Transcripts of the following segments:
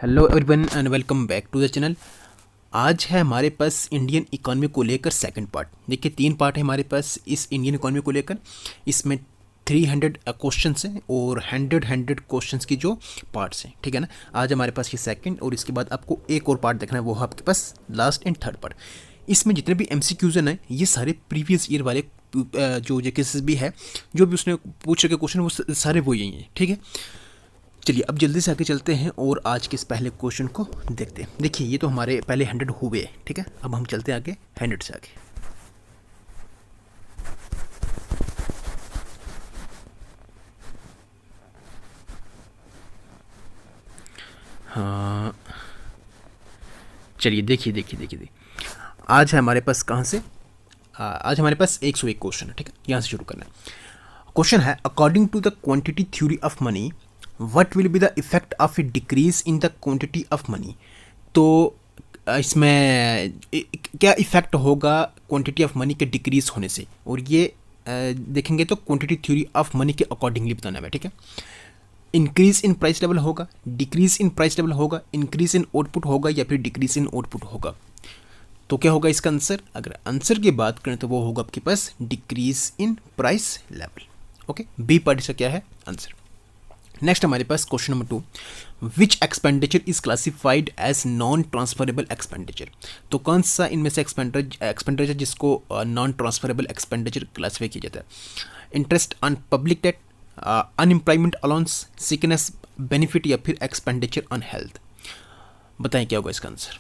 Hello everyone and welcome back to the channel. आज है हमारे पास इंडियन इकॉनमी को लेकर सेकंड पार्ट। देखिए 3 पार्ट है हमारे पास इस इंडियन इकॉनमी को लेकर। इसमें 300 क्वेश्चंस हैं और 100 क्वेश्चंस की जो पार्ट्स हैं, ठीक है ना। आज हमारे पास ये सेकंड और इसके बाद आपको एक और पार्ट देखना है, वो है आपके पास लास्ट एंड थर्ड पार्ट। इसमें जितने भी MCQs हैं ये सारे प्रीवियस ईयर वाले जो केसेस भी है, जो भी उसने पूछ रखे क्वेश्चन वो सारे वो यही हैं, ठीक है। चलिए अब जल्दी से आगे चलते हैं और आज के इस पहले क्वेश्चन को देखते हैं। देखिए ये तो हमारे पहले 100 हुए हैं, ठीक है। अब हम चलते हैं आगे 100 से आगे। हाँ चलिए देखिए आज है हमारे पास कहाँ से, आज हमारे पास 101 क्वेश्चन है, ठीक है। यहाँ से शुरू करना है। क्वेश्चन है, according to the quantity theory of money what will be the effect of a decrease in the quantity of money. तो इसमें क्या इफेक्ट होगा क्वांटिटी ऑफ मनी के डिक्रीज होने से, और ये देखेंगे तो क्वांटिटी थ्योरी ऑफ मनी के अकॉर्डिंगली बताना है, ठीक है। इंक्रीज इन प्राइस लेवल होगा, डिक्रीज इन प्राइस लेवल होगा, इंक्रीज इन आउटपुट होगा या फिर डिक्रीज इन आउटपुट होगा। तो क्या होगा इसका आंसर? अगर आंसर की बात करें तो वो होगा आपके पास decrease in price level. Okay, B part इसका क्या है आंसर। नेक्स्ट हमारे पास question number 2, which expenditure is classified as non transferable expenditure. तो कौन सा इनमें से एक्सपेंडिचर जिसको नॉन ट्रांसफरेबल एक्सपेंडिचर क्लासीफाई किया जाता है? Interest on public debt, unemployment allowance, sickness benefit या फिर एक्सपेंडिचर ऑन हेल्थ। बताएं क्या होगा इसका आंसर?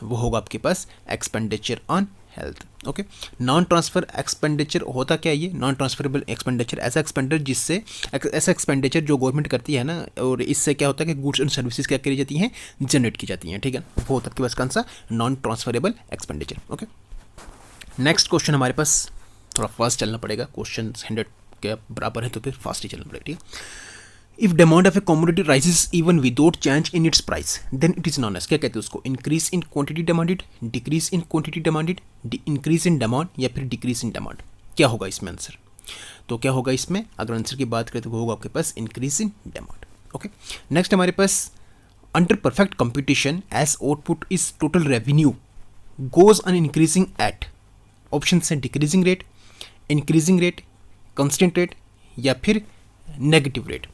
वो होगा आपके पास expenditure on health. Okay, non transfer expenditure होता क्या है? ये नॉन ट्रांसफरेबल एक्सपेंडिचर ऐसा एक्सपेंडिचर जो गवर्नमेंट करती है ना, और इससे क्या होता है कि गुड्स एंड सर्विसेज क्या करी जाती हैं, जनरेट की जाती हैं, ठीक है। वो होता है आपके पास कौन सा? Non transferable expenditure. Okay, next question हमारे पास थोड़ा फास्ट चलना पड़ेगा, क्वेश्चन 100 के बराबर है तो फिर फास्ट ही चलना पड़ेगा, ठीक है। If demand of a commodity rises even without change in its price then it is known as, क्या कहते हैं उसको? Increase in quantity demanded, decrease in quantity demanded, increase in demand या फिर डिक्रीज इन डिमांड। क्या होगा इसमें answer? तो क्या होगा इसमें, अगर आंसर की बात करें तो वो होगा आपके पास increase in demand. Okay, next हमारे पास under perfect competition as output is total revenue goes on increasing at, option है decreasing rate, increasing rate, constant rate या फिर नेगेटिव रेट।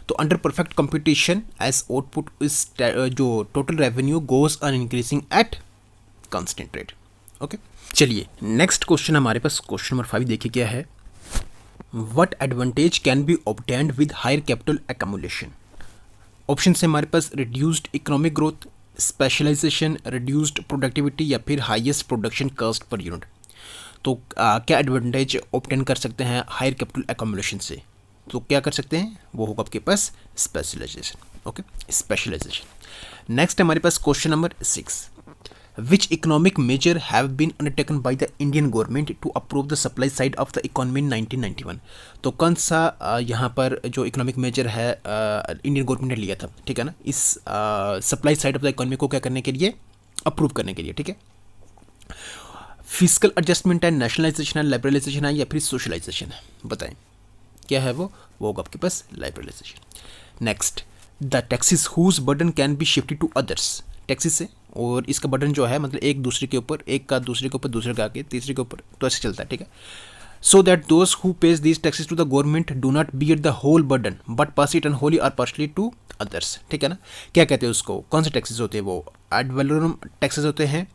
तो under perfect competition as output is जो total revenue goes on increasing at constant rate. Okay, चलिए next question हमारे पास question number 5 देखिए क्या है। What advantage can be obtained with higher capital accumulation. Option है हमारे पास reduced economic growth, specialisation, reduced productivity या फिर highest production cost per unit. तो क्या एडवांटेज ऑब्टेन कर सकते हैं हायर कैपिटल एक्यूमुलेशन से? तो क्या कर सकते हैं? वो होगा आपके पास स्पेशलाइजेशन। Okay, specialisation. नेक्स्ट हमारे पास question number 6, which economic measure have been undertaken by the Indian government to approve the supply side of the economy in 1991। तो कौन सा यहाँ पर जो इकोनॉमिक मेजर है इंडियन गवर्नमेंट ने लिया था, ठीक है ना, इस supply side of the economy को क्या करने के लिए? अप्रूव करने के लिए, ठीक है। फिजिकल एडजस्टमेंट है, नेशनलाइजेशन है, लिबरलाइजेशन है या फिर सोशलाइजेशन है? बताएं क्या है वो होगा आपके पास liberalisation. Next, the taxes whose burden can be shifted to others. Taxes से, और इसका बर्डन जो है मतलब एक दूसरे के ऊपर, एक का दूसरे के ऊपर, दूसरे का आगे, तीसरे के ऊपर, तो ऐसे चलता है, ठीक है। So that those who pays these taxes to the government do not bear the whole burden but pass it on wholly और पार्शली टू अदर्स, ठीक है ना। क्या कहते हैं उसको? कौन से टैक्सेस होते हैं वो? एड वैलोरम टैक्सेस होते हैं,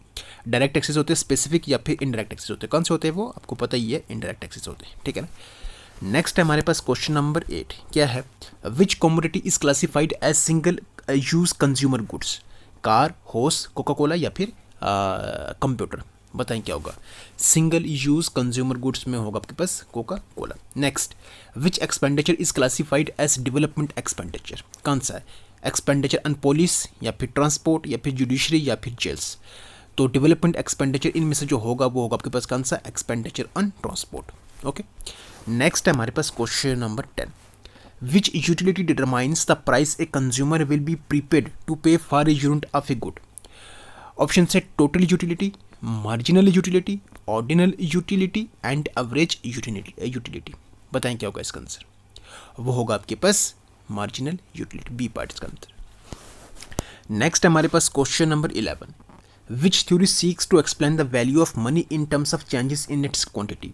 डायरेक्ट टैक्सेस होते हैं, स्पेसिफिक या फिर इनडायरेक्ट टैक्सेस होते हैं। कौन से होते हैं वो आपको पता ही है, इनडायरेक्ट टैक्सेस होते हैं, ठीक है ना। नेक्स्ट है हमारे पास क्वेश्चन नंबर 8, क्या है? Which commodity is classified as single use consumer goods. Car, house, Coca Cola या फिर कंप्यूटर। बताएं क्या होगा? सिंगल यूज कंज्यूमर गुड्स में होगा आपके पास Coca Cola. Next, which expenditure is classified as development expenditure. कौन सा है? एक्सपेंडिचर ऑन पुलिस या फिर ट्रांसपोर्ट या फिर जुडिशरी या फिर जेल्स। तो डेवलपमेंट एक्सपेंडिचर इनमें से जो होगा वो होगा आपके पास कौन सा? Expenditure on transport. Okay, next है हमारे पास question number 10, which utility determines the price a consumer will be prepared to pay for a unit of a good. Option है total utility, marginal utility, ordinal utility and average utility. बताएं क्या होगा इसका answer? वो होगा आपके पास marginal utility, B part इसका आंसर। नेक्स्ट हमारे पास question number 11, which theory seeks to explain the value of money in terms of changes in its quantity.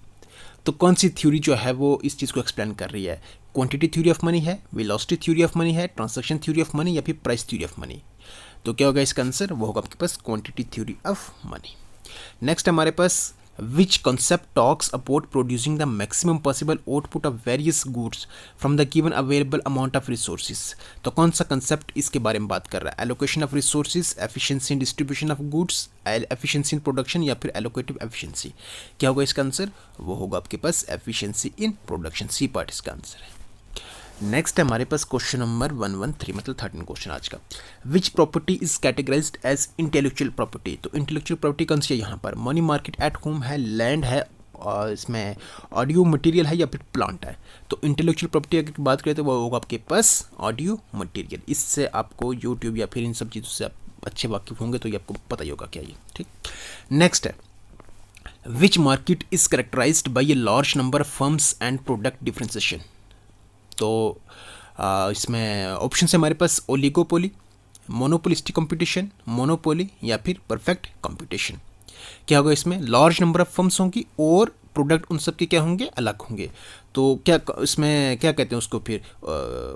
तो कौन सी थ्योरी जो है वो इस चीज़ को एक्सप्लेन कर रही है? क्वांटिटी थ्योरी ऑफ मनी है, वेलोसिटी थ्योरी ऑफ मनी है, ट्रांजैक्शन थ्योरी ऑफ मनी या फिर प्राइस थ्योरी ऑफ मनी। तो क्या होगा इसका आंसर? वो होगा आपके पास quantity theory of money. Next हमारे पास which concept talks about producing the maximum possible output of various goods from the given available amount of resources। तो कौन सा कंसेप्ट इसके बारे में बात कर रहा है? Allocation of resources, efficiency in distribution of goods, efficiency in production या फिर एलोकेटिव एफिशिएंसी। क्या होगा इसका आंसर? वो होगा आपके पास efficiency in production, C part इसका आंसर है। नेक्स्ट है हमारे पास क्वेश्चन नंबर 113, मतलब 13 क्वेश्चन आज का। Which property is categorised as intellectual property. तो इंटेलेक्चुअल प्रॉपर्टी कौन सी है यहाँ पर? मनी मार्केट एट होम है, लैंड है, और इसमें ऑडियो मटेरियल है या फिर प्लांट है। तो इंटेलेक्चुअल प्रॉपर्टी अगर बात करें तो वो होगा आपके पास ऑडियो मटेरियल। इससे आपको यूट्यूब या फिर इन सब चीज़ों से आप अच्छे वाकिफ होंगे तो ये आपको पता ही होगा क्या ये, ठीक। नेक्स्ट है which market is characterised by a large number of firms and product differentiation. तो इसमें ऑप्शन है हमारे पास ओलिगोपोली, मोनोपोलिस्टिक कंपटीशन, मोनोपोली या फिर परफेक्ट कंपटीशन। क्या होगा इसमें? लार्ज नंबर ऑफ फर्म्स होंगी और प्रोडक्ट उन सब के क्या होंगे? अलग होंगे। तो क्या इसमें क्या कहते हैं उसको? फिर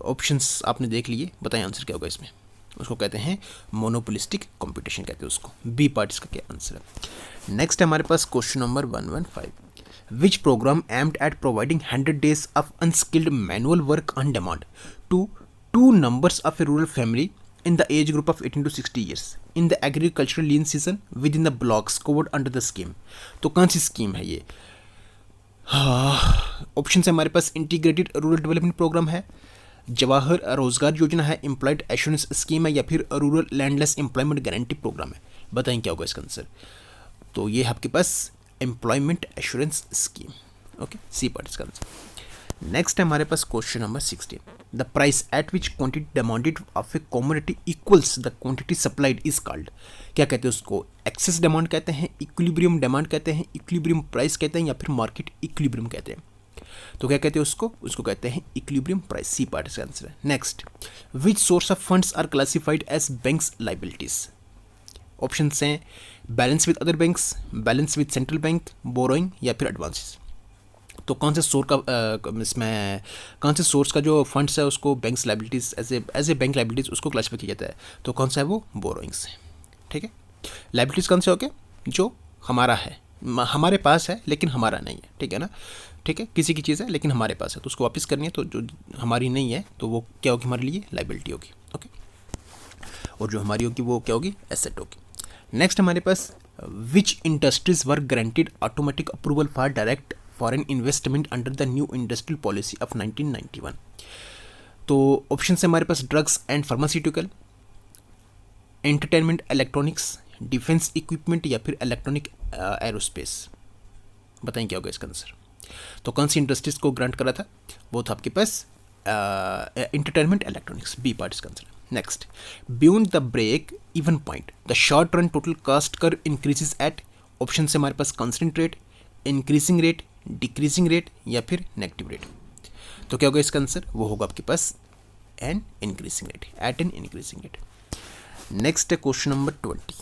ऑप्शंस आपने देख लिए, बताएं आंसर क्या होगा इसमें? उसको कहते हैं मोनोपोलिस्टिक कंपटीशन कहते हैं उसको। बी पार्ट इसका क्या आंसर है। नेक्स्ट है हमारे पास question number 115, which program aimed at providing 100 days of unskilled manual work on demand to two members of a rural family in the age group of 18 to 60 years in the agricultural lean season within the blocks covered under the scheme। तो कौन सी scheme है ये? Option है हमारे पास integrated rural development programme है, जवाहर रोजगार योजना है, एम्प्लॉयड एश्योरेंस स्कीम है या फिर rural landless employment guarantee programme है। बताएं क्या होगा इसका आंसर? तो ये है आपके पास employment assurance scheme. Okay, C part इसका आंसर। नेक्स्ट है हमारे पास question number 16, the price at which quantity demanded of a commodity equals the quantity supplied is called. क्या कहते हैं उसको? एक्सेस डिमांड कहते हैं, इक्विलिब्रियम डिमांड कहते हैं, इक्विलिब्रियम प्राइस कहते हैं या फिर मार्केट इक्विलिब्रियम कहते हैं। तो क्या कहते हैं उसको? उसको कहते हैं इक्विलिब्रियम प्राइस, सी पार्ट इसका आंसर है। Next, which source of funds are classified as banks liabilities. Option हैं balance with other banks, balance with central bank, borrowing या फिर एडवांसेस। तो कौन से सोर्स का इसमें कौन से सोर्स का जो फंड्स है उसको banks liabilities as a bank liabilities उसको क्लासीफाई किया जाता है। तो कौन सा है वो? बोरोइंग्स है, ठीक है। लाइबिलिटीज कौन से हो गए? जो हमारा है, हमारे पास है लेकिन हमारा नहीं है, ठीक है ना, ठीक है। किसी की चीज़ है लेकिन हमारे पास है तो उसको वापस करनी है, तो जो हमारी नहीं है तो वो क्या होगी? हमारे लिए लाइबिलिटी होगी, ओके। और जो हमारी होगी वो क्या होगी? एसेट होगी। नेक्स्ट हमारे पास which industries were granted automatic approval for direct foreign investment under the new industrial policy of 1991। तो ऑप्शन है हमारे पास drugs and pharmaceutical, entertainment electronics, defence equipment या फिर इलेक्ट्रॉनिक एरोस्पेस। बताएं क्या होगा इसका आंसर? तो कौन सी इंडस्ट्रीज को ग्रांट करा था? वो था आपके पास एंटरटेनमेंट इलेक्ट्रॉनिक्स, बी पार्ट इसका आंसर है। Next, beyond the break even point the short run total cost curve increases at. Option से हमारे पास constant rate, increasing rate, decreasing rate या फिर नेगेटिव रेट। तो क्या होगा इसका आंसर? वो होगा आपके पास an increasing rate, at an increasing rate. Next है question number 20,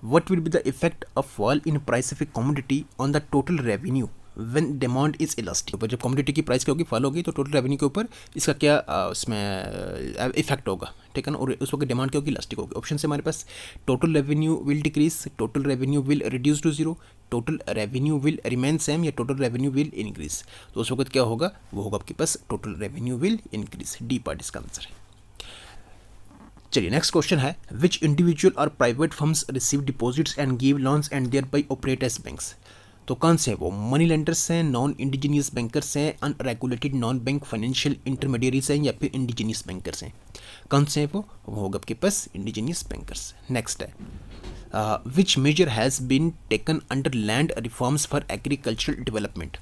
what will be the effect of fall in price of a commodity on the total revenue when demand is elastic। जब commodity की price क्या होगी? Fall होगी, तो total revenue के ऊपर इसका क्या उसमें इफेक्ट होगा, ठीक है ना। और उस वक्त डिमांड क्या होगी? इलास्टिक होगी। ऑप्शन से हमारे पास total revenue will decrease, total revenue will reduce to zero, total revenue will remain same या टोटल रेवेन्यू विल इंक्रीज। तो उस वक्त क्या होगा? वो होगा आपके पास total revenue will increase, D part इसका आंसर है। चलिए नेक्स्ट क्वेश्चन है, which individual or private firms receive deposits and give loans and thereby operate as banks. तो कौन से हैं वो? मनी लेंडर्स हैं, नॉन इंडिजीनियस बैंकर्स हैं, unregulated non bank financial intermediaries हैं या फिर इंडिजीनियस बैंकर्स हैं। कौन से हैं वो होगा आपके पास इंडिजीनियस बैंकर्स। नेक्स्ट है which measure has been taken under land reforms for agricultural development.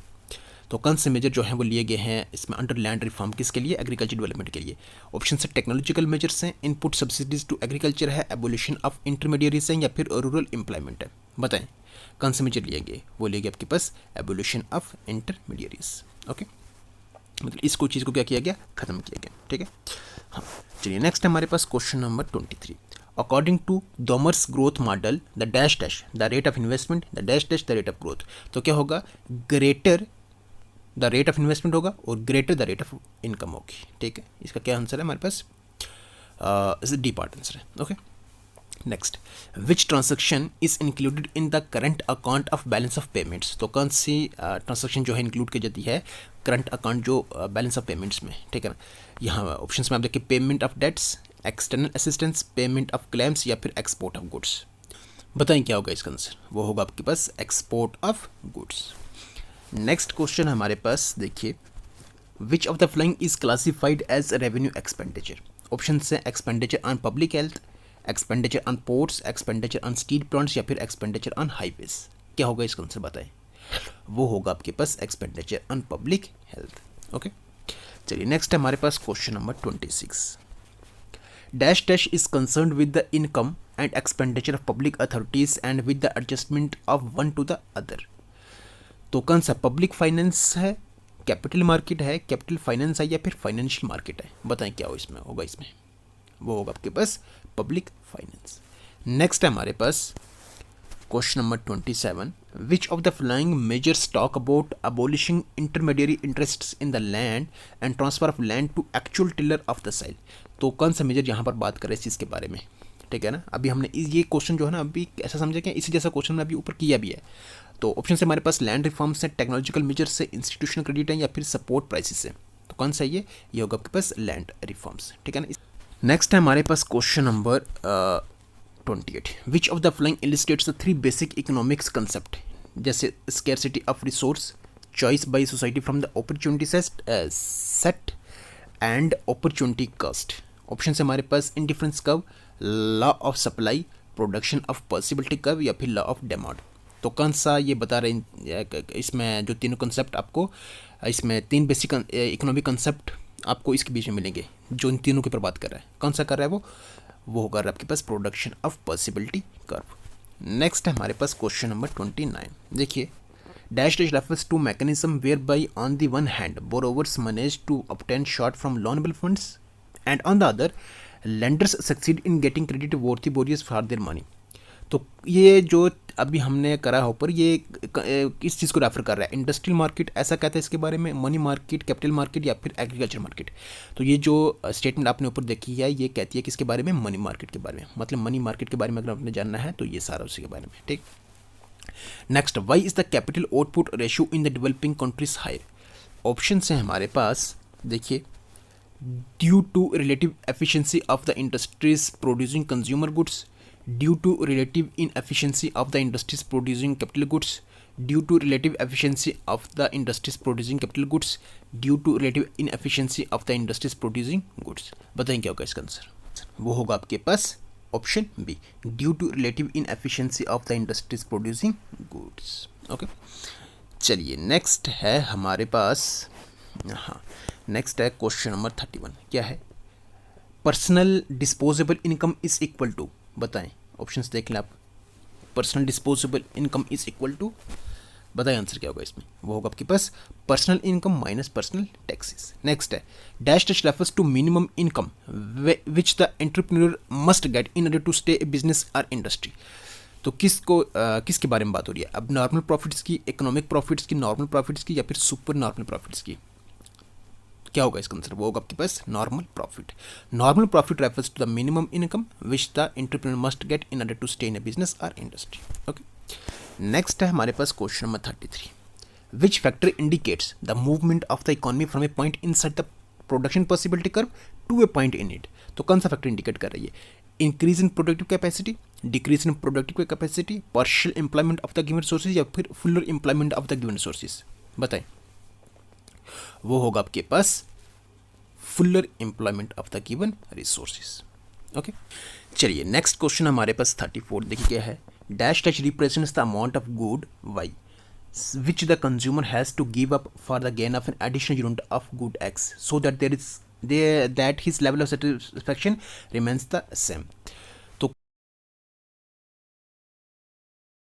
तो कौन से मेजर जो हैं वो लिए गए हैं इसमें अंडर लैंड रिफॉर्म, किसके लिए? एग्रीकल्चर डेवलपमेंट के लिए। ऑप्शन से टेक्नोलॉजिकल मेजर्स हैं, इनपुट सब्सिडीज टू एग्रीकल्चर है, एबोलिशन ऑफ इंटरमीडियरीज हैं या फिर रूरल एम्प्लॉयमेंट है। बताएं कौन से मेजर लिए गए? वो लिए गए आपके पास एबोलिशन ऑफ इंटरमीडियरीज, ओके। मतलब इसको चीज़ को क्या किया गया? खत्म किया गया, ठीक है। हाँ, चलिए नेक्स्ट हमारे पास question number 23। According to Domar's growth model the dash dash the rate of investment the dash dash the rate of growth. तो क्या होगा, greater the rate of investment होगा और greater the rate of income होगी। ठीक है, इसका क्या आंसर है हमारे पास, डी पार्ट आंसर है। Okay, next, which transaction is included in the current account of balance of payments. तो कौन सी ट्रांजेक्शन जो है इंक्लूड की जाती है करंट अकाउंट जो बैलेंस ऑफ पेमेंट्स में। ठीक है ना, यहाँ ऑप्शंस में आप देखिए, payment of debts, external assistance, payment of claims या फिर एक्सपोर्ट ऑफ गुड्स। बताएं क्या होगा इसका आंसर, वो होगा आपके पास export of goods. Next question हमारे पास देखिए, which of the following is classified as revenue expenditure. Option है expenditure on public health, expenditure on ports, expenditure on steel plants या फिर एक्सपेंडिचर ऑन हाईवेज। क्या होगा इसका आंसर बताएं, वो होगा आपके पास expenditure on public health. Okay, चलिए नेक्स्ट हमारे पास question number 26। Dash dash is concerned with the income and expenditure of public authorities and with the adjustment of one to the other. तो कौन सा, पब्लिक फाइनेंस है, capital market है, capital finance है या फिर फाइनेंशियल मार्केट है। बताएं क्या हो इसमें होगा, इसमें वो होगा आपके पास पब्लिक फाइनेंस। नेक्स्ट है हमारे पास question number 27। Which of the following measures talk about abolishing intermediary interests in the land and transfer of land to actual tiller of the soil. तो कौन सा मेजर यहाँ पर बात करें इस चीज़ के बारे में। ठीक है ना, अभी हमने ये क्वेश्चन जो है ना अभी ऐसा समझे कि इसी जैसा क्वेश्चन हमने अभी ऊपर किया भी है। तो ऑप्शन से हमारे पास लैंड रिफॉर्म्स है, टेक्नोलॉजिकल मेजर्स से, इंस्टीट्यूशनल क्रेडिट है या फिर सपोर्ट प्राइसेस है। तो कौन सा ये होगा आपके पास लैंड रिफॉर्म्स। ठीक है ना। नेक्स्ट है हमारे पास question number 28। Which of the following illustrates the 3 basic economics concept, जैसे scarcity of resource, choice by society from the opportunity set and opportunity cost. Option से हमारे पास indifference curve, law of supply, production of possibility curve या फिर law of demand. तो कौन सा ये बता रहे हैं, इसमें जो तीनों कंसेप्ट आपको, इसमें 3 बेसिक इकोनॉमिक कंसेप्ट आपको इसके बीच में मिलेंगे जो इन तीनों के ऊपर बात कर रहा है। कौन सा कर रहा है वो होगा आपके पास production of possibility curve. Next है हमारे पास क्वेश्चन नंबर 29। देखिए, dash dash refers to mechanism whereby on the one hand borrowers manage to obtain short from loanable funds and on the other lenders succeed in getting credit worthy borrowers for their money. तो ये जो अभी हमने करा है ऊपर, ये किस चीज़ को रेफर कर रहा है, इंडस्ट्रियल मार्केट ऐसा कहता है इसके बारे में, मनी मार्केट, कैपिटल मार्केट या फिर एग्रीकल्चर मार्केट। तो ये जो स्टेटमेंट आपने ऊपर देखी है ये कहती है किसके बारे में, मनी मार्केट के बारे में। मतलब मनी मार्केट के बारे में अगर आपने जानना है तो ये सारा उसी के बारे में। ठीक, next, why is the capital output ratio in the developing countries higher. Option है हमारे पास देखिए, due to relative efficiency of the industries producing consumer goods, due to relative inefficiency of the industries producing capital goods, due to relative efficiency of the industries producing capital goods, due to relative inefficiency of the industries producing goods। बताएं क्या होगा इसका answer, वो होगा आपके पास option B, due to relative inefficiency of the industries producing goods. Okay, चलिए next है हमारे पास, हाँ नेक्स्ट है क्वेश्चन नंबर 31। क्या है, personal disposable income is equal to, बताएं ऑप्शंस देख लें आप, personal disposable income is equal to, बताएं आंसर क्या होगा इसमें, वो होगा आपके पास personal income minus personal taxes. Next है, dash dash refers to minimum income which the entrepreneur must get in order to stay a business और इंडस्ट्री। तो किसके बारे में बात हो रही है, अब नॉर्मल प्रॉफिट्स की, इकोनॉमिक प्रॉफिट्स की, नॉर्मल प्रॉफिट्स की या फिर सुपर नॉर्मल प्रॉफिट्स की। क्या होगा इसका आंसर, वो होगा आपके पास normal profit. Normal profit refers to the minimum income which the entrepreneur must get in order to stay in a business और इंडस्ट्री। ओके, नेक्स्ट है हमारे पास question number 33। Which factor indicates the movement of the economy from a point inside the production possibility curve to a point in it. तो कौन सा factor indicate कर रही है, increase in productive capacity, decrease in productive capacity, partial employment of the given sources या फिर fuller employment of the given sources. बताएं, वो होगा आपके पास fuller employment of the given resources. Okay, चलिए नेक्स्ट क्वेश्चन हमारे पास 34। देखिए क्या है, dash dash represents the amount of good Y which the consumer has to give up for the gain of an additional unit of good X so that that his level of satisfaction remains the same। तो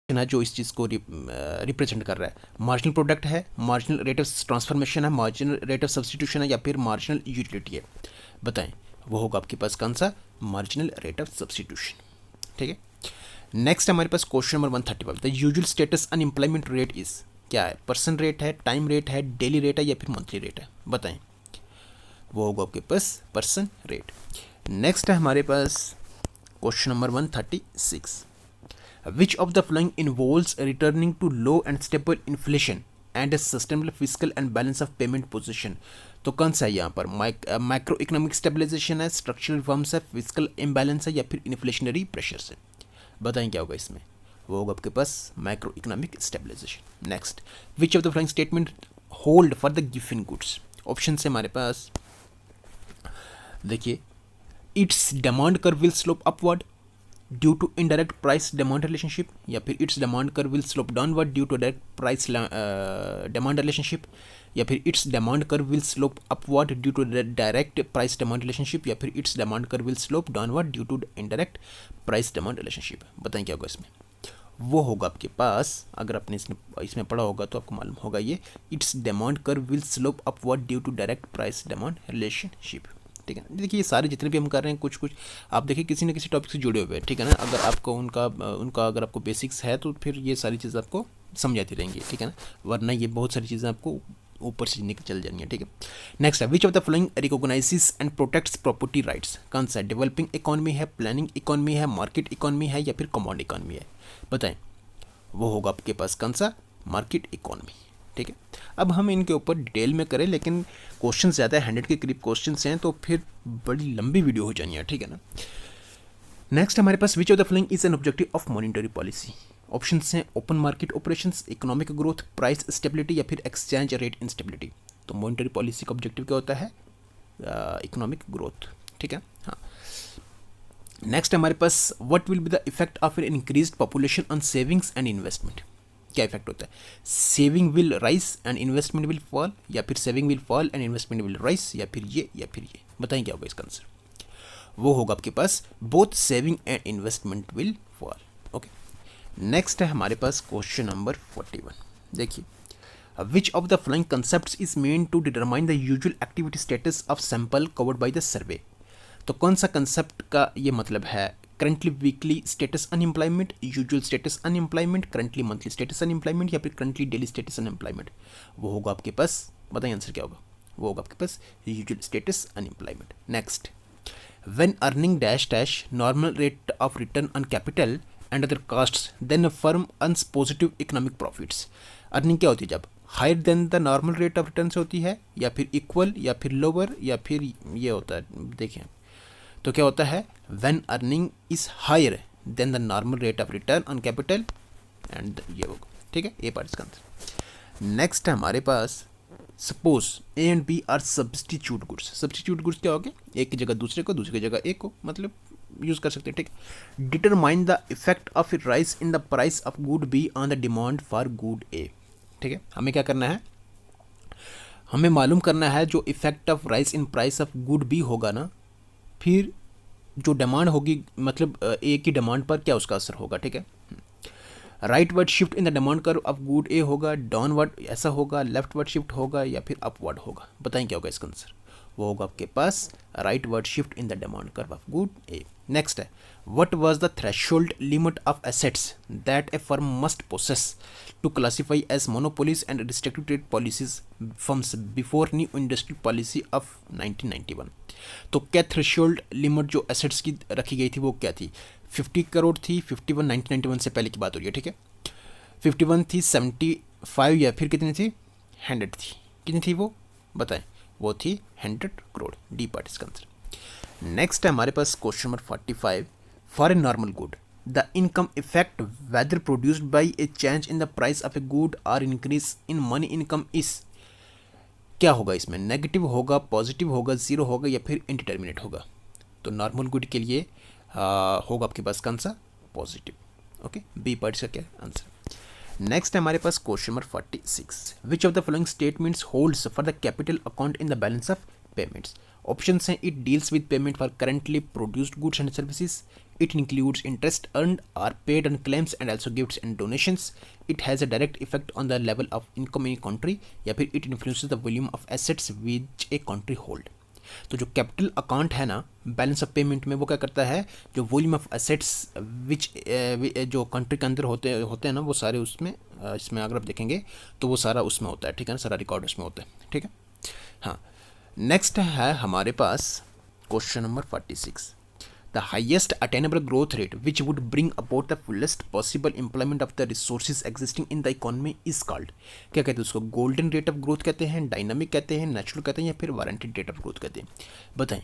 जो इस चीज़ को represent कर रहा है, marginal product है, marginal rate of transformation है, marginal rate of substitution है या फिर मार्जिनल यूटिलिटी है। बताएं, वो होगा आपके पास कौन सा, मार्जिनल रेट ऑफ सब्स्टिट्यूशन। ठीक है, नेक्स्ट हमारे पास question number 135, the usual status unemployment rate is, क्या है, पर्सन रेट है, टाइम रेट है, डेली रेट है या फिर मंथली रेट है, बताएं। वो होगा आपके पास पर्सन रेट। नेक्स्ट है हमारे पास question number 136, which of the following involves returning to low and stable inflation and a sustainable physical and balance of payment position. तो कौन सा है यहाँ पर, माइक्रो इकोनॉमिक स्टेबलाइजेशन है, स्ट्रक्चरल रिफॉर्म्स है, फिजिकल इम्बैलेंस है या फिर इन्फ्लेशनरी प्रेशर से, बताएं क्या होगा इसमें। वो होगा आपके पास micro economic stabilization. Next, which of the following statement hold for the given goods. Option से हमारे पास देखिए, its demand curve will slope upward due to indirect price demand relationship, या फिर its demand curve will slope downward due to direct price demand relationship, या फिर its demand curve will slope upward due to direct price demand relationship, या फिर its demand curve will slope downward due to indirect price demand relationship. बताएं क्या होगा इसमें। वो होगा आपके पास, अगर आपने इसमें पढ़ा होगा तो आपको मालूम होगा ये, it's demand curve will slope upward due to direct price demand relationship. ठीक है, देखिए ये सारे जितने भी हम कर रहे हैं कुछ कुछ आप देखिए किसी न किसी टॉपिक से जुड़े हुए हैं। ठीक है ना, अगर आपको उनका अगर आपको बेसिक्स है तो फिर ये सारी चीज़ें आपको समझ आती रहेंगी। ठीक है ना, वरना ये बहुत सारी चीज़ें आपको ऊपर से निकल चल जाएंगी। ठीक है, नेक्स्ट है, विच of the following recognises and protects property rights. कौन सा, डेवलपिंग इकोनॉमी है, प्लानिंग इकोनॉमी है, मार्केट इकोनॉमी है या फिर कमांड इकोनॉमी है, बताएं। वो होगा आपके पास कौन सा, मार्केट इकोनॉमी। ठीक है, अब हम इनके ऊपर डिटेल में करें, लेकिन क्वेश्चन ज़्यादा है, 100 के करीब क्वेश्चन हैं तो फिर बड़ी लंबी वीडियो हो जानी है। ठीक है ना, नेक्स्ट हमारे पास, which of the following is an objective of monetary policy. Option हैं open market operations, economic growth, price stability या फिर एक्सचेंज रेट इंस्टेबिलिटी। तो मॉनिटरी पॉलिसी का ऑब्जेक्टिव क्या होता है, इकोनॉमिक ग्रोथ। ठीक है, हाँ। नेक्स्ट हमारे पास, what will be the effect of an increased population on savings and investment. क्या इफेक्ट होता है, saving will rise and investment will fall, या फिर saving will fall and investment will rise, या फिर ये बताएं क्या होगा इसका आंसर। वो होगा आपके पास both saving and investment will fall. Okay, next है हमारे पास क्वेश्चन नंबर 41। देखिए, which of the following concepts is main to determine the usual activity status of sample covered by the survey. तो कौन सा कंसेप्ट का ये मतलब है, currently weekly status unemployment, usual status unemployment, currently monthly status unemployment या फिर currently daily status unemployment. वो होगा आपके पास, बताइए आंसर क्या होगा। वो होगा आपके पास usual status unemployment. Next, when earning dash dash normal rate of return on capital and other costs then a firm earns positive economic profits. Earning क्या होती है, जब higher than the normal rate of return से होती है, या फिर equal, या फिर लोअर, या फिर ये होता है, देखें तो क्या होता है, when earning is higher than the normal rate of return on capital and ये होगा। ठीक है, ए पार्ट इसका आंसर। नेक्स्ट है हमारे पास, suppose A and B are substitute goods. Substitute goods क्या हो गया, एक की जगह दूसरे को, दूसरे की जगह एक को, मतलब यूज कर सकते हैं। ठीक है, determine the effect of a rise in the price of good B on the demand for good A. ठीक है, हमें क्या करना है, हमें मालूम करना है जो effect of rise in price of good B होगा ना, फिर जो डिमांड होगी, मतलब ए की डिमांड पर क्या उसका असर होगा। ठीक है, rightward shift in the demand curve of good A होगा, डाउनवर्ड ऐसा होगा, लेफ्ट वर्ड शिफ्ट होगा या फिर अपवर्ड होगा, बताएं क्या होगा इसका आंसर। वो होगा आपके पास rightward shift in the demand curve of good A. Next है, what was the threshold limit of assets that a firm must possess to classify as monopolies and restricted trade policies firms before new industrial policy of 1991। तो क्या threshold limit जो assets की रखी गई थी वो क्या थी, 50 करोड़ थी, 51 1991 से पहले की बात हो रही है। ठीक है, 51 थी, 75 या फिर कितनी थी, 100 थी, कितनी थी वो बताएं। वो थी 100 करोड़, डी पार्ट इसका आंसर। नेक्स्ट है हमारे पास question number 45, for a normal good the income effect whether produced by a change in the price of a good और increase in money income is. क्या होगा इसमें, नेगेटिव होगा, पॉजिटिव होगा, जीरो होगा या फिर इंडिटर्मिनेट होगा। तो नॉर्मल गुड के लिए होगा आपके पास कौन सा, पॉजिटिव। ओके, बी पार्ट का क्या आंसर। नेक्स्ट है हमारे पास question number 46, which of the following statements holds for the capital account in the balance of payments. Option हैं, it deals with payment for currently produced goods and services, it includes interest earned और paid on claims and also gifts and donations, it has a direct effect on the level of income in country, या फिर it influences the volume of assets which a country hold. तो जो capital account है ना balance of payment में, वो क्या करता है, जो वॉल्यूम ऑफ एसेट्स विच जो कंट्री के अंदर होते हैं ना, वो सारे उसमें इसमें अगर आप देखेंगे तो वो सारा उसमें होता है, ठीक है ना, सारा रिकॉर्ड उसमें होता है, ठीक है। हाँ, नेक्स्ट है हमारे पास question number 46। The highest attainable growth rate which would bring about the fullest possible employment of the resources existing in the economy is called, क्या कहते हैं उसको, गोल्डन रेट ऑफ ग्रोथ कहते हैं, डायनामिक कहते हैं, नेचुरल कहते हैं, या फिर वारंटेड रेट ऑफ ग्रोथ कहते हैं। बताएं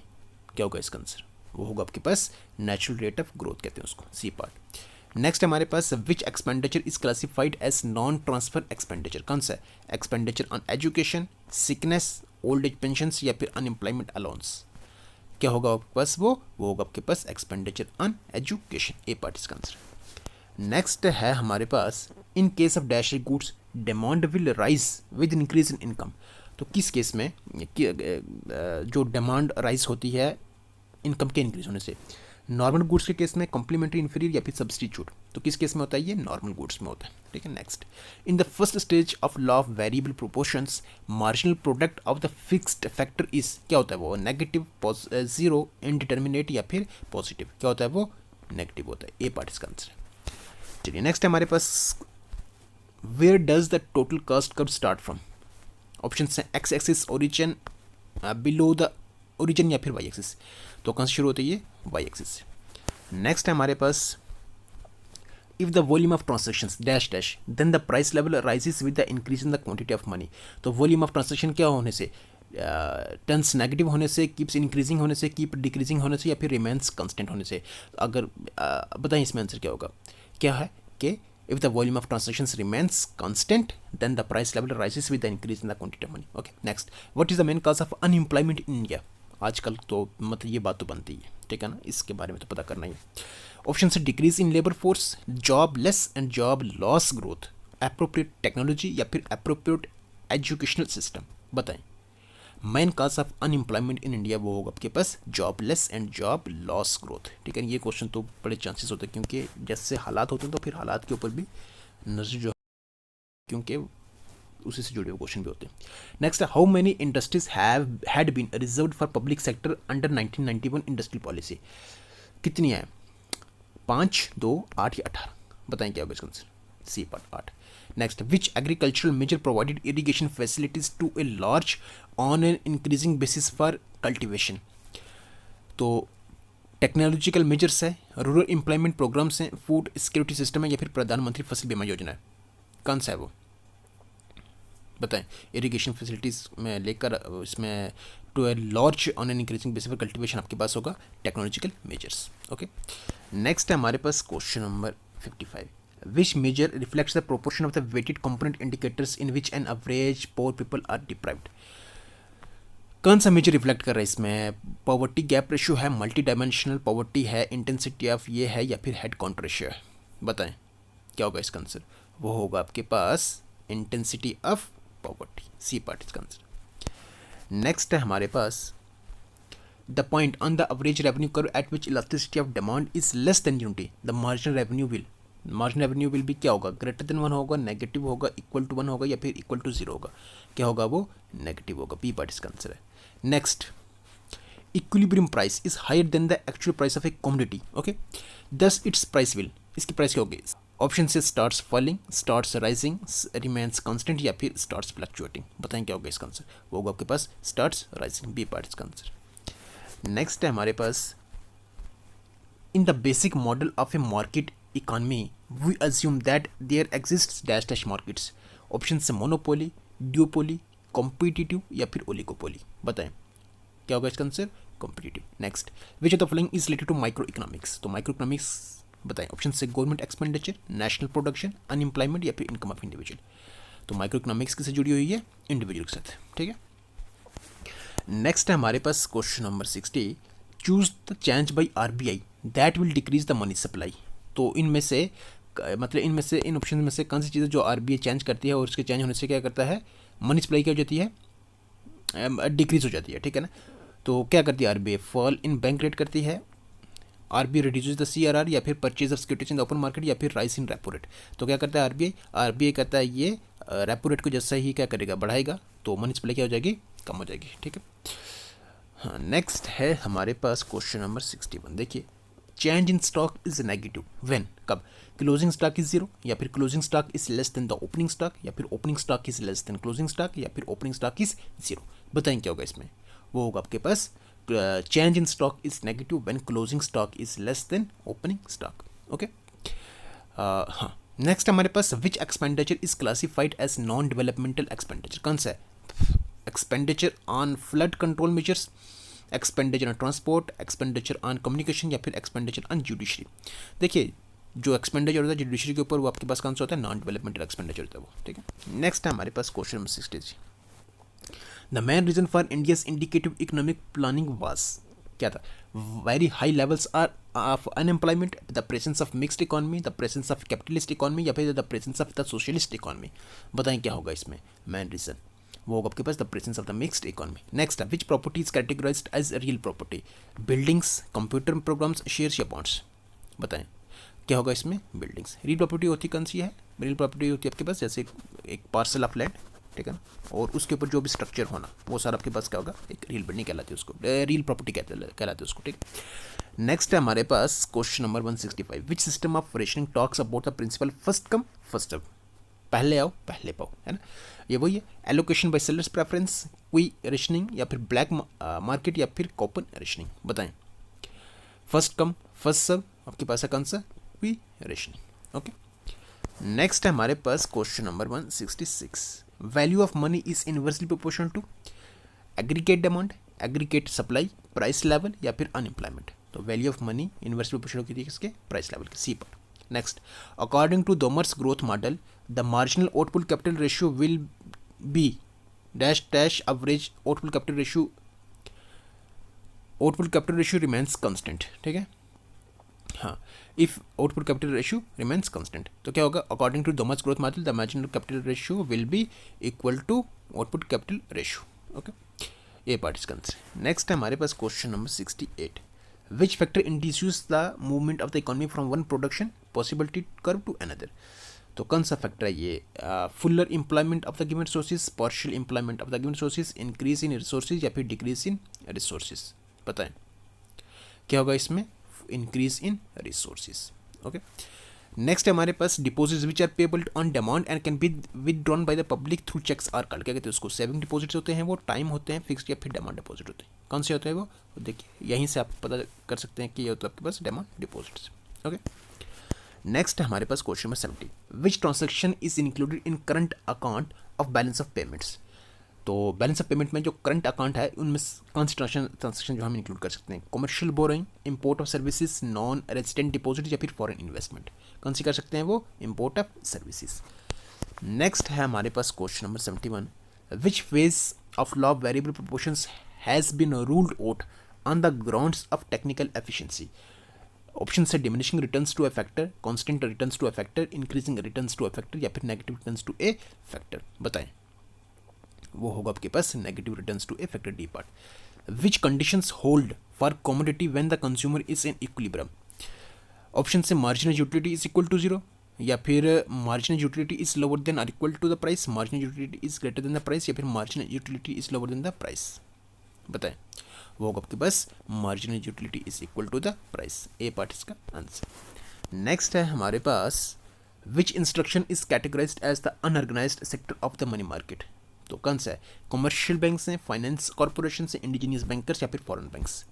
क्या होगा इसका आंसर, वो होगा आपके पास नेचुरल रेट ऑफ ग्रोथ कहते हैं उसको, सी पार्ट। नेक्स्ट हमारे पास which expenditure is classified as non transfer expenditure, कौन सा है, expenditure on education, sickness, old age pension या फिर अनएम्प्लॉयमेंट अलाउंस। क्या होगा आपके पास, वो होगा आपके पास expenditure on education, A part इसका आंसर। नेक्स्ट है हमारे पास in case of dash goods demand will rise with increase in income, तो किस केस में जो डिमांड राइज होती है इनकम के इंक्रीज होने से, नॉर्मल गुड्स के केस में, कॉम्प्लीमेंट्री, इन्फीरियर या फिर सब्सटीट्यूट, तो किस केस में होता है, ये नॉर्मल गुड्स में होता है, ठीक है। Next, in the first stage of law of variable proportions marginal product of the fixed factor is, क्या होता है वो, नेगेटिव, जीरो, इनडिटर्मिनेट या फिर पॉजिटिव, क्या होता है वो, नेगेटिव होता है, ए पार्ट इसका आंसर है। चलिए नेक्स्ट है हमारे पास where does the total cost curve start from, option है X axis origin, below the origin या फिर वाई एक्सिस, तो कहाँ से शुरू होती है, वाई एक्सिस से। नेक्स्ट है हमारे पास if the volume of transactions dash dash then the price level rises with the increase in the quantity of money, तो वॉल्यूम ऑफ ट्रांजेक्शन क्या होने से, टर्न्स नेगेटिव होने से, कीप्स इंक्रीजिंग होने से, कीप डिक्रीजिंग होने से, या फिर रिमेंस कांस्टेंट होने से। अगर बताएं इसमें आंसर क्या होगा, क्या है कि if the volume of transactions remains constant then the price level rises with the increase in the quantity of money. Okay, next, what is the main cause of unemployment in India, आजकल तो मतलब ये बात तो बनती है, ठीक है ना, इसके बारे में तो पता करना ही है। ऑप्शन से decrease in labour force, job less and job loss growth, appropriate technology या फिर एप्रोप्रिएट एजुकेशनल सिस्टम। बताएं main cause of unemployment in India, वो होगा आपके पास job less and job loss growth, ठीक है। ये क्वेश्चन तो बड़े चांसेस होते हैं क्योंकि जैसे हालात होते हैं तो फिर हालात के ऊपर भी नजर जो, क्योंकि उसी से जुड़े हुए क्वेश्चन भी होते हैं। Next, how many industries had been reserved for public sector under 1991 industrial policy, कितनी है, 5, 2, 8 या 18, बताएं क्या होगा इसका answer, C part 8। Next, which agricultural measure provided irrigation facilities to a large on an increasing basis for cultivation, तो technological measures है, rural employment programmes हैं, फूड सिक्योरिटी सिस्टम है, या फिर प्रधानमंत्री फसल बीमा योजना है, कौन सा है वो, बताएं। इरिगेशन फैसिलिटीज़ में लेकर इसमें to a large on an increasing basis for cultivation आपके पास होगा टेक्नोलॉजिकल मेजर्स। ओके, नेक्स्ट है हमारे पास question number 55। Which measure reflects the proportion of the weighted component indicators in which an average poor people are deprived, कौन सा measure reflect कर रहा है इसमें, पॉवर्टी गैप रेशियो है, मल्टी डायमेंशनल पॉवर्टी है, इंटेंसिटी ऑफ ये है, या फिर हेड काउंट रेशियो है, बताएं क्या होगा इसका आंसर, वो होगा आपके पास intensity of poverty, C part इसका आंसर। नेक्स्ट है हमारे पास the point on the average revenue curve at which elasticity of demand is less than unity the marginal revenue will भी क्या होगा, ग्रेटर देन 1 होगा, नेगेटिव होगा, इक्वल टू 1 होगा, या फिर इक्वल टू 0 होगा, क्या होगा वो नेगेटिव होगा, बी पार्ट इसका आंसर है। Next, equilibrium price is higher than the actual price of a commodity, okay, thus its price will, इसकी प्राइस क्या होगी, ऑप्शन से starts falling, starts rising, remains constant, या फिर स्टार्ट्स फ्लक्चुएटिंग, बताएं क्या होगा इसका आंसर, वो होगा आपके पास स्टार्ट्स राइजिंग, बी पार्ट इसका आंसर। नेक्स्ट है हमारे पास in the basic model of a market economy we assume that there exists dash dash markets, option से मोनोपोली, ड्यूपोली, कॉम्पिटिटिव, या फिर ओलिगोपोली, बताएं क्या होगा इसका answer, competitive. Next, which of the following is related to micro economics, तो micro economics बताएं, option से government expenditure, national production, unemployment, या फिर इनकम ऑफ इंडिविजुअल, तो माइक्रो इकोनॉमिक्स किससे जुड़ी हुई है, इंडिविजुअल के साथ, ठीक है। नेक्स्ट है हमारे पास question number 60। Choose the change by RBI that will decrease the money supply, तो इनमें से मतलब इनमें से इन ऑप्शन में से कौन सी चीज़ें जो आरबीआई चेंज करती है और उसके चेंज होने से क्या करता है, मनी सप्लाई क्या हो जाती है, डिक्रीज हो जाती है, ठीक है ना। तो क्या करती है RBI, fall in bank rate करती है, आरबीआई रिड्यूसेस द सीआरआर, या फिर purchase of securities in the open market, या फिर राइस इन रेपो रेट, तो क्या करता है आरबीआई करता है ये रेपो रेट को जैसा ही क्या करेगा, बढ़ाएगा, तो मनी सप्लाई क्या हो जाएगी, कम हो जाएगी, ठीक है। हाँ, नेक्स्ट है हमारे पास क्वेश्चन नंबर 61। देखिए, change in stock is negative when, कब? क्लोजिंग स्टॉक इज जीरो, या फिर closing stock is less then the opening stock, या फिर opening stock is less then closing stock, या फिर ओपनिंग स्टॉक इज जीरो। बताएं क्या होगा इसमें? वो होगा आपके पास change in stock is negative when closing stock is less than opening stock. Okay, हाँ। नेक्स्ट हमारे पास which expenditure is classified as non developmental expenditure? कौन सा है? Expenditure on flood control measures, expenditure on transport, expenditure on communication, या फिर expenditure on judiciary. देखिए, जो एक्सपेंडिचर होता है जुडिशरी के ऊपर, वो आपके पास कौन सा होता है? नॉन डेवलपमेंटल एक्सपेंडिचर होता है वो। ठीक है, नेक्स्ट है हमारे पास question number 63। The main reason for India's indicative economic planning was, क्या था? Very high levels are of unemployment, the presence of mixed economy, the presence of capitalist economy, या फिर the presence of the socialist economy. बताएं क्या होगा इसमें main reason? वो होगा आपके पास the presence of the mixed economy. Next, which property is categorised as real property? Buildings, computer programmes, shares या बॉन्ड्स? बताएं क्या होगा इसमें? बिल्डिंग्स। रियल प्रॉपर्टी होती कौन सी है? रियल प्रॉपर्टी होती है आपके पास जैसे एक पार्सल ऑफ लैंड, ठीक है ना, और उसके ऊपर जो भी स्ट्रक्चर होना, वो सारा आपके पास क्या होगा? एक रियल बिल्डिंग कहलाती है उसको, रियल प्रॉपर्टी कहलाते हैं उसको। ठीक है, नेक्स्ट है हमारे पास question number 165। Which system of rationing talks about the principle first come first serve? पहले आओ पहले पाओ, है ना, ये वही है। Allocation by sellers preference, queue rationing, या फिर ब्लैक मार्केट, या फिर कूपन रेशनिंग? बताएं। फर्स्ट कम फर्स्ट सर्व आपके पास है कौन सा? क्वी रेशनिंग। ओके, नेक्स्ट है हमारे पास question number 166। Value of money is inversely proportional to aggregate demand, aggregate supply, price level, या फिर अनएम्प्लॉयमेंट? तो value of money inversely proportional होती है किसके? प्राइस लेवल के, सी पर। Next, according to Domar's growth model the marginal output capital ratio will be dash dash average output capital ratio remains constant. ठीक है, हाँ, if output capital ratio remains constant तो क्या होगा? According to Domar's growth model the marginal capital ratio will be equal to output capital ratio. Okay, ये part इसका answer. Next है हमारे पास question number 68। Which factor induces the movement of the economy from one production possibility curve to another? तो कौन सा factor है ये? Fuller employment of the given resources, partial employment of the given resources, increase in resources, या फिर decrease in resources? बताएं क्या होगा इसमें? Increase in resources. Okay, next हमारे पास deposits which are payable on demand and can be withdrawn by the public through cheques are called. क्या कहते हैं उसको? सेविंग डिपॉजिट्स होते हैं, वो टाइम होते हैं फिक्स्ड, या फिर डिमांड डिपॉजिट होते हैं। कौन से होते हैं वो? देखिए यहीं से आप पता कर सकते हैं कि ये होता है आपके पास डिमांड डिपॉजिट्स। ओके, नेक्स्ट हमारे पास question number 70। Which transaction is included in current account of balance of payments? तो बैलेंस ऑफ पेमेंट में जो करंट अकाउंट है उनमें कौन सी ट्रांजेक्शन जो हम इंक्लूड कर सकते हैं? Commercial borrowing, import of services, non resident deposit, या फिर फॉरेन इन्वेस्टमेंट? कौन सी कर सकते हैं वो? Import of services. नेक्स्ट है हमारे पास question number 71। Which phase of law of variable proportions has been ruled out on the grounds of technical efficiency? Option है diminishing returns to a factor, constant returns to a factor, increasing returns to a factor, या फिर negative returns to a factor? बताएं। वो होगा आपके पास negative returns to a factor, D part. Which conditions hold for commodity when the consumer is in equilibrium? Option से marginal utility is equal to zero, या फिर marginal utility is lower than और equal to the price, marginal utility is greater than the price, या फिर marginal utility is lower than the price? बताएं। वो होगा आपके पास marginal utility is equal to the price, A part इसका answer. Next है हमारे पास which instruction is categorised as the unorganised sector of the money market? तो कौन सा है? कमर्शियल बैंक्स हैं, फाइनेंस कॉर्पोरेशन से, इंडिजीनियस बैंकर्स, या फिर फॉरेन बैंक्स?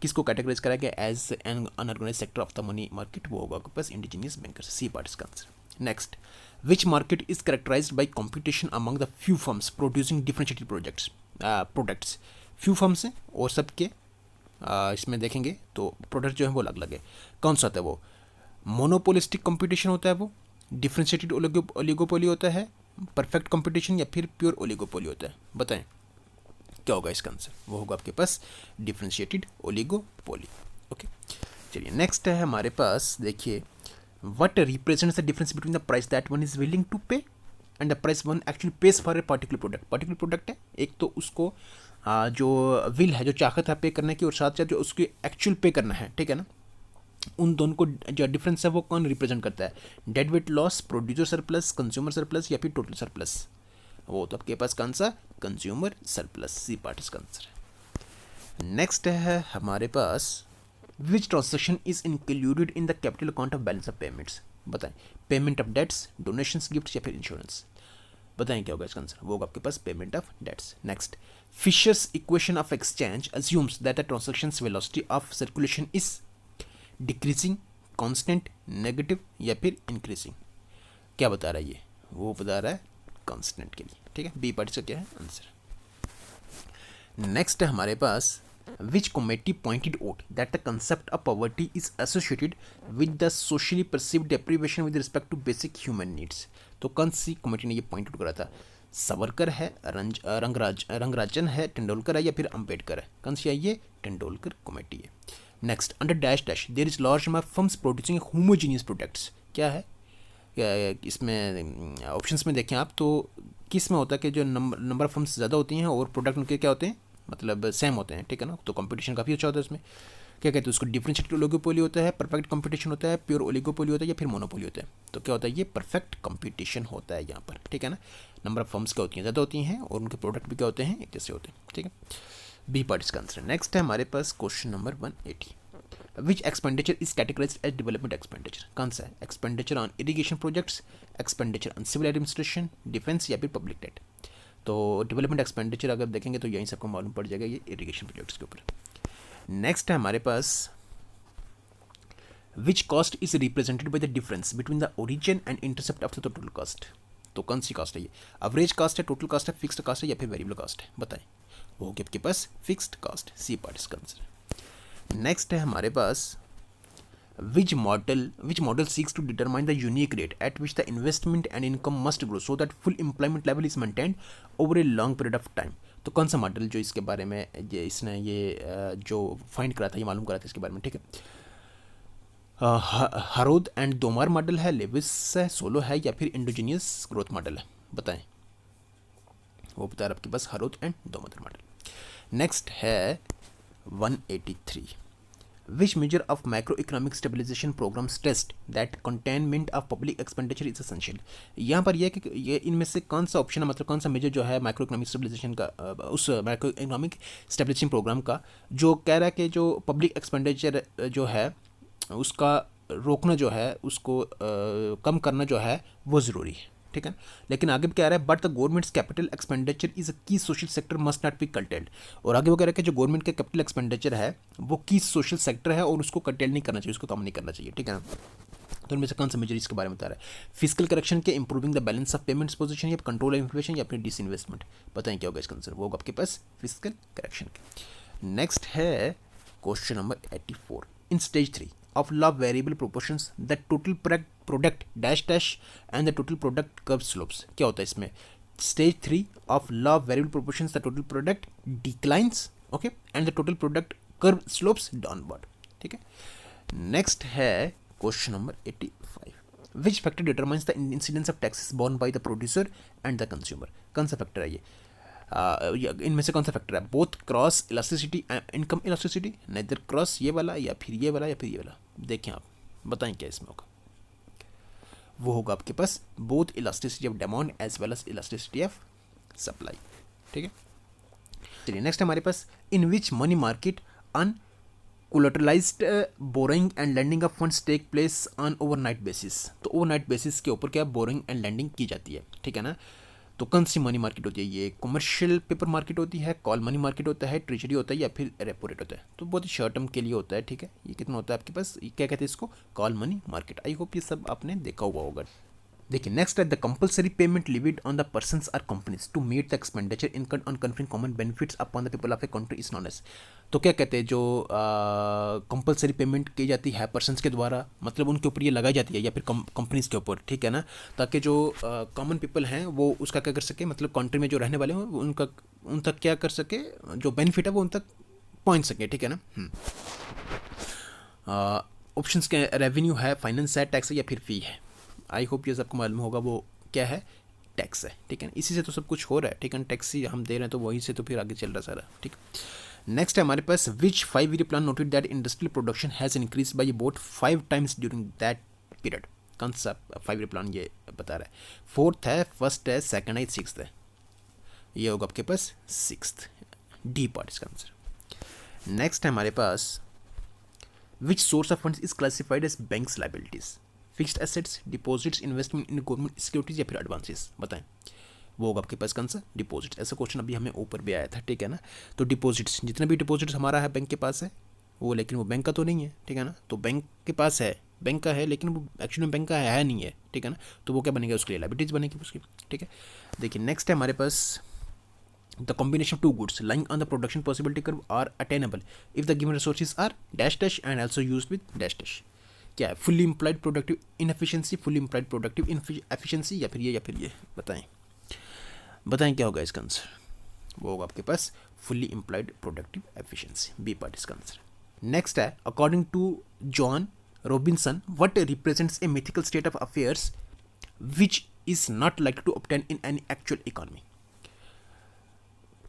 किसको कैटेगराइज करा गया as an unorganised sector of the money market? वो होगा आपके पास इंडिजीनियस बैंकर्स, सी पार्ट इसका answer. Next, which market is characterised by competition among the few firms producing differentiated products? Few firms हैं और सबके इसमें देखेंगे तो प्रोडक्ट जो है वो अलग अलग है। कौन सा होता है वो? मोनोपोलिस्टिक कंपटीशन होता है वो, डिफरेंशिएटेड ओलिगोपोली होता है, परफेक्ट कंपटीशन, या फिर प्योर ओलिगोपोली होता है? बताएं क्या होगा इसका आंसर? वो होगा आपके पास डिफरेंशिएटेड ओलिगोपोली। ओके, चलिए नेक्स्ट है हमारे पास, देखिए what represents the difference between the price that one is willing to pay and the price one actually pays for a particular product? Particular product है एक, तो उसको जो विल है, जो चाहत है पे करने की, और साथ साथ जो उसकी एक्चुअल पे करना है, ठीक है ना, उन दोनों को जो डिफरेंस है वो कौन रिप्रेजेंट करता है? Dead weight loss, producer surplus, consumer surplus, या फिर टोटल सरप्लस? वो तो आपके पास कौन सा? कंज्यूमर सरप्लस, सी पार्ट इसका आंसर है। नेक्स्ट है हमारे पास which transaction is included in the capital account of balance of payments. बताएं, payment of debts, donations, gifts या फिर इंश्योरेंस। बताएं क्या होगा इसका आंसर, वो होगा आपके पास payment of debts. Next, Fisher's equation of exchange assumes that the transactions velocity of circulation is decreasing, constant, negative या फिर इंक्रीजिंग। क्या बता रहा है ये, वो बता रहा है कांस्टेंट के लिए, ठीक है। बी पार्ट से क्या है आंसर। नेक्स्ट है हमारे पास which committee pointed out that the concept of poverty is associated with the socially perceived deprivation with respect to basic human needs. तो कौन सी कमेटी ने ये पॉइंट आउट करा था, सावरकर है, रंगराजन है, तेंदुलकर है या फिर अंबेडकर है। कौन सी है ये, तेंदुलकर कमेटी है। Next, under dash dash there is large number of firms producing homogeneous products. क्या है इसमें ऑप्शंस में देखें आप तो किस में होता है कि जो नंबर ऑफ फर्म्स ज़्यादा होती हैं और प्रोडक्ट उनके क्या होते हैं, मतलब सेम होते हैं, ठीक है ना। तो कंपटीशन काफ़ी अच्छा होता है इसमें। क्या कहते हैं उसको, डिफरेंशिएटेड ओलिगोपोली होता है, परफेक्ट कंपटीशन होता है, प्योर ओलिगोपोली होता है या फिर मोनोपोली होता है। तो क्या होता है ये परफेक्ट कंपटीशन होता है यहाँ पर, ठीक है ना। नंबर ऑफ फर्म्स क्या होती हैं, ज़्यादा होती हैं और उनके प्रोडक्ट भी क्या होते हैं, एक जैसे होते हैं, ठीक है। बी पार्ट इसका आंसर। नेक्स्ट है हमारे पास question number 180, which expenditure is categorised as development expenditure. कौन सा है, expenditure on irrigation projects, expenditure on civil administration, defence या फिर पब्लिक डेट। तो डेवलपमेंट एक्सपेंडिचर अगर देखेंगे तो यहीं सबको मालूम पड़ जाएगा, ये इरिगेशन प्रोजेक्ट्स के ऊपर। नेक्स्ट है हमारे पास which cost is represented by the difference between the origin and intercept of the total cost. तो कौन सी कॉस्ट है ये, एवरेज कॉस्ट है, टोटल कॉस्ट है, फिक्स्ड कॉस्ट है या फिर वेरिएबल कॉस्ट है। बताएं, वो होगी आपके पास फिक्स्ड कॉस्ट। सी पार्ट इसका आंसर। नेक्स्ट है हमारे पास which model seeks to determine the unique rate at which the investment and income must grow so that full employment level is maintained over a long period of time। तो कौन सा model जो इसके बारे में ये इसने ये जो फाइंड करा था, ये मालूम करा था इसके बारे में, ठीक है। हरोद एंड दोमार मॉडल है, लेविस है, सोलो है या फिर इंडोजीनियस ग्रोथ मॉडल है। बताएं, वो बता रहा आपके पास हरोद एंड दोमार मॉडल। नेक्स्ट है 183, which measure of macroeconomic stabilization programs test that containment of public expenditure is essential। यहाँ पर यह है कि ये इनमें से कौन सा ऑप्शन है, मतलब कौन सा मेजर जो है माइक्रो इकोनॉमिक स्टेबलाइजेशन का, उस माइक्रो इकोनॉमिक स्टेबलाइजेशन प्रोग्राम का जो कह रहा है कि जो पब्लिक एक्सपेंडिचर जो है उसका रोकना जो है, उसको कम करना जो है वो ज़रूरी है, ठीक है। लेकिन आगे भी कह रहा है but the government's capital expenditure is a key social sector must not be curtailed. और आगे वो कह रहा है कि जो गवर्नमेंट का कैपिटल एक्सपेंडिचर है वो की सोशल सेक्टर है और उसको कर्टेल नहीं करना चाहिए, उसको कम नहीं करना चाहिए, ठीक है ना। तो इनमें से कौन सा मेजर इसके बारे में बता रहा है, फिजिकल करेक्शन के, improving the balance of payments position या कंट्रोल इन्फ्लेशन या अपनी डिसइन्वेस्टमेंट। बताएं क्या होगा इसका आंसर, वो होगा आपके पास फिजिकल करेक्शन के। नेक्स्ट है question number 84, in stage 3 of law variable proportions the total product dash dash and the total product curve slopes। क्या होता है इसमें, stage 3 of law variable proportions the total product declines, okay, and the total product curve slopes downward, ठीक है। Next है question number 85, which factor determines the incidence of taxes borne by the producer and the consumer। कौन सा factor है ये, इनमें से कौन सा फैक्टर है, both cross elasticity, income elasticity, neither cross ये वाला या फिर ये वाला या फिर ये वाला। देखें आप, बताएं क्या इसमें होगा, वो होगा आपके पास both elasticity of demand as well as elasticity of supply, ठीक है। चलिए नेक्स्ट हमारे पास in which money market uncollateralised borrowing and lending of funds take place on overnight basis. तो ओवरनाइट बेसिस के ऊपर क्या बोरिंग एंड लैंडिंग की जाती है, ठीक है ना। तो कौन सी मनी मार्केट होती है, ये कमर्शियल पेपर मार्केट होती है, कॉल मनी मार्केट होता है, ट्रेजरी होता है या फिर रेपो रेट होता है। तो बहुत ही शॉर्ट टर्म के लिए होता है, ठीक है। ये कितना होता है आपके पास, ये क्या कहते हैं इसको, call money market. I hope ये सब आपने देखा हुआ होगा। देखिए नेक्स्ट है the compulsory payment levied on the persons or companies to meet the expenditure income on conferring common benefits upon the people of a country is known as. तो क्या कहते हैं, जो कंपलसरी पेमेंट की जाती है पर्सन्स के द्वारा, मतलब उनके ऊपर ये लगाई जाती है या फिर कंपनीज के ऊपर, ठीक है ना, ताकि जो कॉमन पीपल हैं वो उसका क्या कर सके, मतलब कंट्री में जो रहने वाले हैं उनका उन तक क्या कर सके, जो बेनिफिट है वो उन तक पहुँच सके, ठीक है ना। ऑप्शंस के रेवेन्यू है, फाइनेंस है, टैक्स है या फिर फ़ी है। आई होप ये सबको मालूम होगा, वो क्या है, टैक्स है, ठीक है। इसी से तो सब कुछ हो रहा है, ठीक है, टैक्स ही हम दे रहे हैं तो वहीं से तो फिर आगे चल रहा है सारा, ठीक। नेक्स्ट है हमारे पास विच 5 year plan noted that industrial production has increase by about 5 times during that period. कौन सा 5 ईयर प्लान ये बता रहा है, फोर्थ है, फर्स्ट है, सेकंड है, सिक्स्थ है। ये होगा आपके पास सिक्स्थ, डी पार्ट इसका आंसर। नेक्स्ट है हमारे पास which source of funds is classified as banks liabilities, fixed assets, deposits, investment in government securities या फिर एडवांसेस, बताएं। वो होगा आपके पास कौन सा, डिपॉजिट। ऐसा क्वेश्चन अभी हमें ऊपर भी आया था, ठीक है ना। तो डिपॉजिट्स, जितने भी डिपॉजिट्स हमारा है बैंक के पास है वो, लेकिन वो बैंक का तो नहीं है, ठीक है ना। तो बैंक के पास है, बैंक का है, लेकिन वो एक्चुअली बैंक का है नहीं है, ठीक है ना। तो वो क्या बनेगा, उसके लिए लाइबिलिटीज बनेगी उसकी, ठीक है। देखिए नेक्स्ट है हमारे पास the combination of two goods lying on the production possibility curve are attainable if the given resources are dash dash and also used with dash dash। क्या है, fully implied productive inefficiency, fully implied productive efficiency, या फिर ये, बताएं क्या होगा इसका answer. वो होगा आपके पास fully implied productive efficiency, B part इसका आंसर। नेक्स्ट है according to John Robinson what represents a mythical state of affairs which is not like to obtain in any actual economy.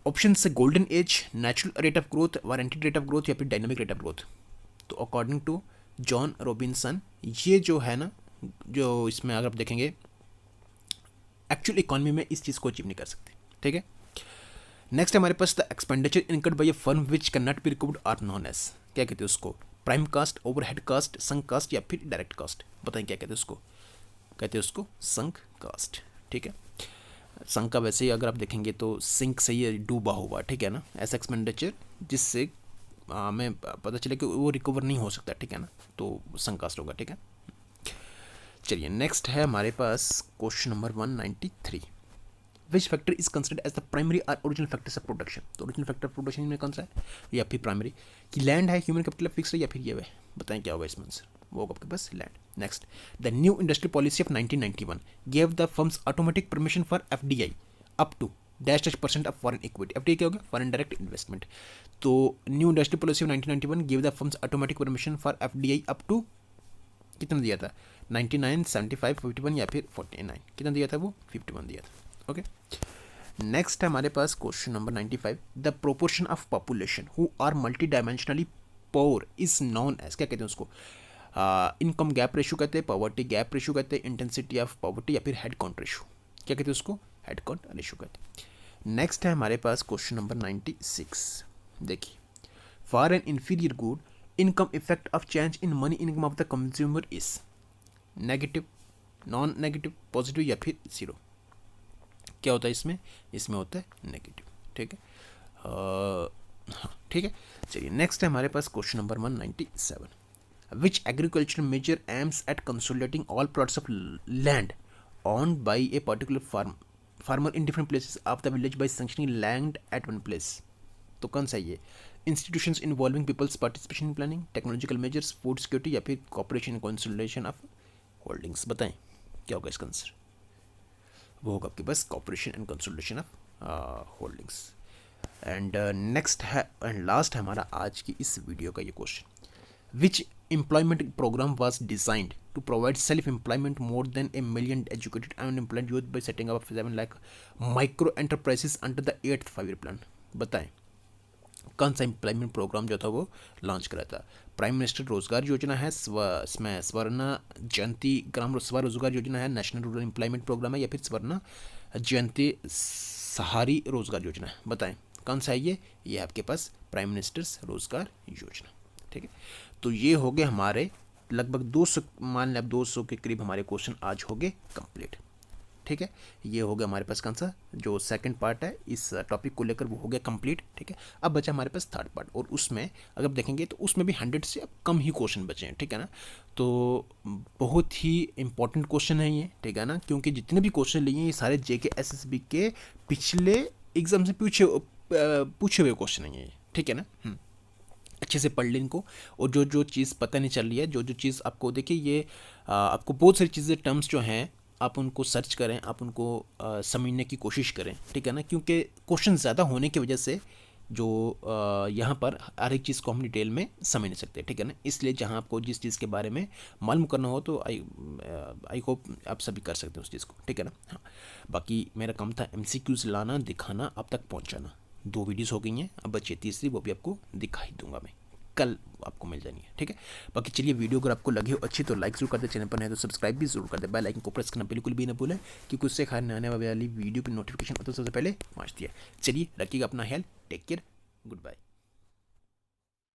Option से golden age, natural rate of growth, warranted rate of growth, या फिर dynamic rate of growth. तो according to John Robinson ये जो है ना, जो इसमें अगर आप देखेंगे एक्चुअल इकोनॉमी में इस चीज़ को अचीव नहीं कर सकते, ठीक है। नेक्स्ट हमारे पास the expenditure incurred by a firm which can not be recovered are known as, क्या कहते हैं उसको, prime cost, overhead cost, sunk cost, या फिर डायरेक्ट कास्ट। बताएं क्या कहते हैं उसको, कहते हैं उसको संक कास्ट, ठीक है। संक का वैसे ही अगर आप देखेंगे तो सिंक से ही डूबा हुआ, ठीक है ना, ऐसा एक्सपेंडिचर जिससे हमें पता चले कि वो रिकवर नहीं हो सकता, ठीक है ना, तो संक कास्ट होगा, ठीक है। चलिए नेक्स्ट है हमारे पास question number 193, which factor is considered as the primary और ओरिजिनल फैक्टर्स ऑफ प्रोडक्शन। तो ओरिजिनल फैक्टर ऑफ प्रोडक्शन में कौन सा है, या फिर प्राइमरी कि लैंड है, ह्यूमन कैपिटल फिक्स है, या फिर ये है, बताएं क्या होगा इसमें आंसर। वो होगा आपके पास land. Next, the new industrial policy of 1991 gave the firms automatic permission for FDI up to dash dash % of foreign equity. FDI क्या होगा, फॉरेन डायरेक्ट इन्वेस्टमेंट। तो new industrial policy of 1991 gave the firms automatic permission for FDI up to, कितना दिया था, 99, 75, 51 या फिर 49, कितना दिया था वो, 51 दिया था, ओके। नेक्स्ट है हमारे पास question number 95, the proportion of population who are multidimensionally poor is known as, क्या कहते हैं उसको, इनकम गैप रेशियो कहते हैं, पॉवर्टी गैप रेशियो कहते हैं, इंटेंसिटी ऑफ पॉवर्टी, या फिर हेड काउंट रेशियो, क्या कहते हैं उसको, हेड काउंट रेशियो कहते हैं। नेक्स्ट है हमारे पास क्वेश्चन नंबर 96, देखिए, for an inferior good income effect of change in money income of the consumer is negative, non negative, positive, या फिर जीरो। क्या होता है इसमें, इसमें होता है नेगेटिव, ठीक है। हाँ ठीक है। चलिए नेक्स्ट है हमारे पास question number 197, which agricultural measure aims at consolidating all plots of land owned by a particular farmer in different places of the village by sanctioning land at one place। तो कौन सा ये, institutions involving people's participation in planning, technological measures, food security, या फिर cooperation and consolidation of holdings। बताएं क्या होगा इसका आंसर। वो होगा आपके पास cooperation and consolidation of holdings। And next है एंड लास्ट है हमारा आज की इस वीडियो का ये question, which employment program was designed to provide self-employment more than 1 million educated and unemployed youth by setting up 7 lakh micro enterprises under the 8th 5-year plan। बताएं कौन सा एम्प्लॉयमेंट प्रोग्राम जो था वो लॉन्च करा था। प्राइम मिनिस्टर रोजगार योजना है, इसमें स्वर्ण जयंती ग्राम स्वरोजगार योजना है, नेशनल रूरल एम्प्लॉयमेंट प्रोग्राम है, या फिर स्वर्ण जयंती सहारी रोजगार योजना है। बताएं कौन सा है ये आपके पास प्राइम मिनिस्टर्स रोजगार योजना, ठीक है। तो ये हो गए हमारे लगभग 200, मान लें अब 200 के करीब हमारे क्वेश्चन आज हो गए कंप्लीट, ठीक है। ये हो गया हमारे पास कौन सा जो सेकंड पार्ट है इस टॉपिक को लेकर वो हो गया कंप्लीट, ठीक है। अब बचा हमारे पास थर्ड पार्ट, और उसमें अगर देखेंगे तो उसमें भी 100 से अब कम ही क्वेश्चन बचे हैं, ठीक है ना। तो बहुत ही इंपॉर्टेंट क्वेश्चन है ये, ठीक है ना, क्योंकि जितने भी क्वेश्चन लिए ये सारे JK SSB के पिछले एग्जाम से पूछे हुए क्वेश्चन हैं ये, ठीक है ना। अच्छे से पढ़ लें इनको, और जो चीज़ पता नहीं चल रही है, जो चीज़ आपको देखिए ये आपको बहुत सारी चीज़ें टर्म्स जो हैं आप उनको सर्च करें, आप उनको समझने की कोशिश करें, ठीक है ना, क्योंकि क्वेश्चन ज़्यादा होने की वजह से जो यहाँ पर हर एक चीज़ को हम डिटेल में समझ नहीं सकते, ठीक है ना। इसलिए जहाँ आपको जिस चीज़ के बारे में मालूम करना हो तो आई होप आप सभी कर सकते हैं उस चीज़ को, ठीक है ना। हाँ बाकी मेरा काम था MCQs लाना, दिखाना, अब तक पहुँचाना। 2 वीडियोस हो गई हैं, अब बची तीसरी, वो भी आपको दिखाई दूंगा मैं, कल आपको मिल जानी है, ठीक है। बाकी चलिए वीडियो अगर आपको लगे हो अच्छी तो लाइक जरूर कर दे, चैनल पर नहीं तो सब्सक्राइब भी जरूर कर दे, बेल आइकन को प्रेस करना बिल्कुल भी ना भूलें, क्योंकि उससे खाने आने वाली वीडियो की नोटिफिकेशन सबसे पहले पहुँचती है। चलिए रखिएगा अपना ख्याल, टेक केयर, गुड बाय।